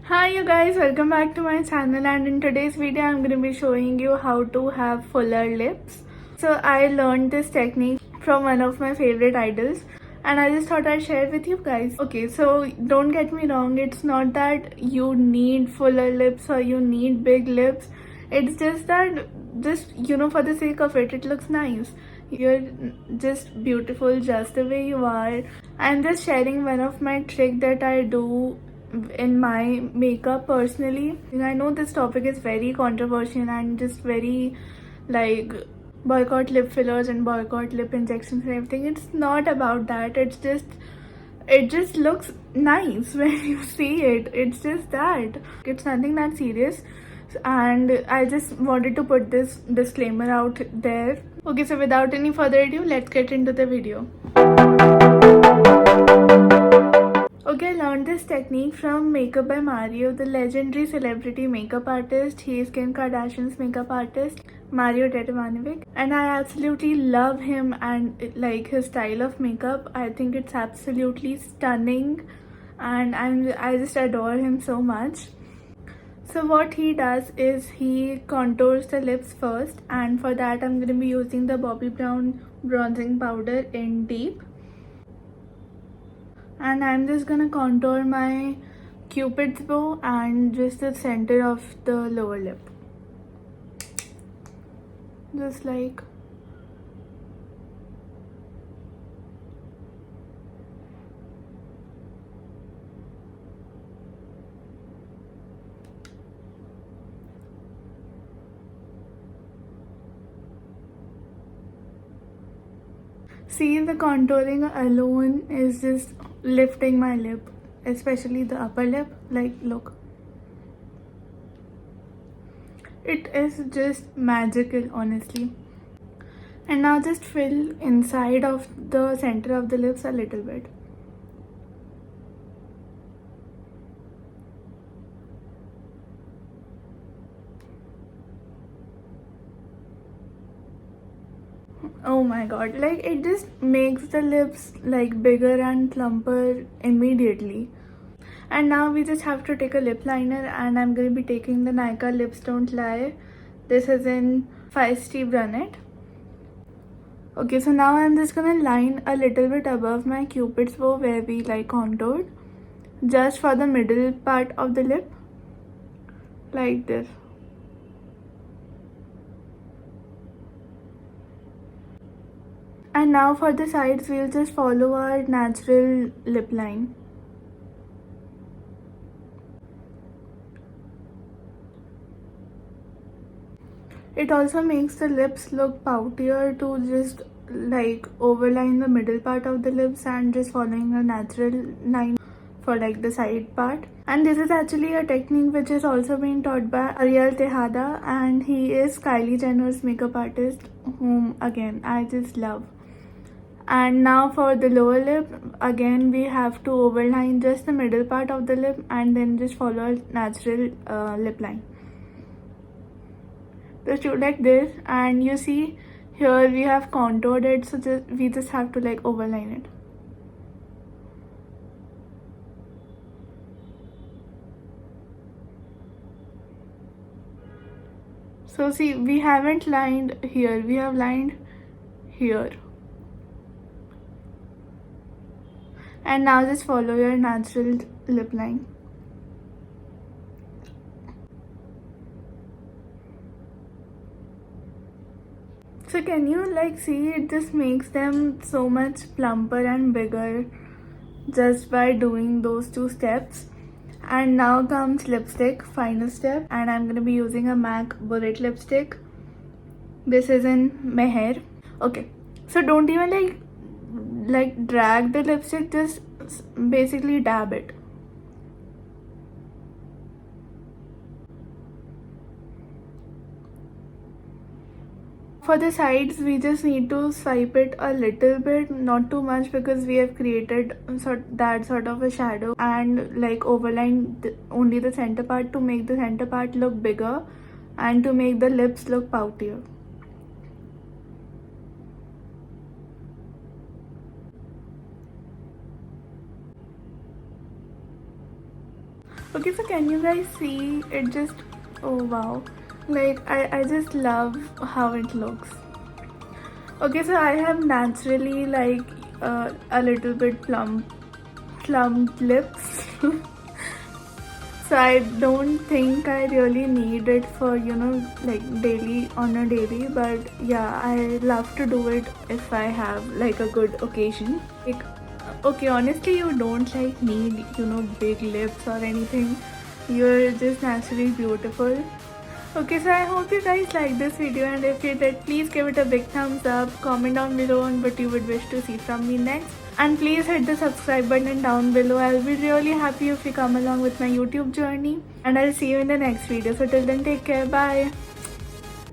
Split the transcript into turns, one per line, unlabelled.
Hi you guys, welcome back to my channel, and in today's video I'm going to be showing you how to have fuller lips. So I learned this technique from one of my favorite idols and I just thought I'd share it with you guys. Okay, so don't get me wrong, it's not that you need fuller lips or you need big lips. It's just that for the sake of it looks nice. You're just beautiful just the way you are. I'm just sharing one of my trick that I do in my makeup personally. I know this topic is very controversial and just very like boycott lip fillers and boycott lip injections and everything. It's not about that. It just looks nice when you see it. It's just that. It's nothing that serious. And I just wanted to put this disclaimer out there. Okay, so without any further ado, let's get into the video. Okay, I learned this technique from Makeup by Mario, the legendary celebrity makeup artist. He is Kim Kardashian's makeup artist, Mario Dedivanovic, and I absolutely love him and like his style of makeup. I think it's absolutely stunning, and I just adore him so much. So what he does is he contours the lips first, and for that I'm going to be using the Bobbi Brown bronzing powder in Deep. And I'm just gonna contour my cupid's bow and just the center of the lower lip, just like see, the contouring alone is just lifting my lip, especially the upper lip. Like, look, it is just magical, honestly. And now just fill inside of the center of the lips a little bit. Oh my god, like it just makes the lips like bigger and plumper immediately. And now we just have to take a lip liner, and I'm going to be taking the Nykaa Lips Don't Lie. This is in Feisty Brunette. Okay, so now I'm just going to line a little bit above my cupid's bow where we like contoured, just for the middle part of the lip, like this. And now for the sides, we'll just follow our natural lip line. It also makes the lips look poutier to just like overline the middle part of the lips and just following a natural line for like the side part. And this is actually a technique which is also being taught by Ariel Tejada, and he is Kylie Jenner's makeup artist, whom again I just love. And now for the lower lip, again we have to overline just the middle part of the lip and then just follow a natural lip line. Just do like this, and you see here we have contoured it, so we just have to like overline it. So see, we haven't lined here, we have lined here. And now just follow your natural lip line. So can you like see, it just makes them so much plumper and bigger just by doing those two steps. And now comes lipstick, final step, and I'm gonna be using a M.A.C bullet lipstick. This is in Mehr. Okay, so don't even like drag the lipstick, just basically dab it. For the sides, we just need to swipe it a little bit, not too much, because we have created that sort of a shadow, and like overline only the center part to make the center part look bigger and to make the lips look poutier. Okay, so can you guys see it? Just, oh wow, like I just love how it looks. Okay, so I have naturally like a little bit plumped lips. So I don't think I really need it for, you know, like daily, on a daily, but yeah, I love to do it if I have like a good occasion. Like, okay, honestly, you don't like need, you know, big lips or anything. You're just naturally beautiful. Okay, so I hope you guys liked this video, and if you did, please give it a big thumbs up, comment down below on what you would wish to see from me next, and please hit the subscribe button down below. I'll be really happy if you come along with my YouTube journey, and I'll see you in the next video. So till then, take care, bye.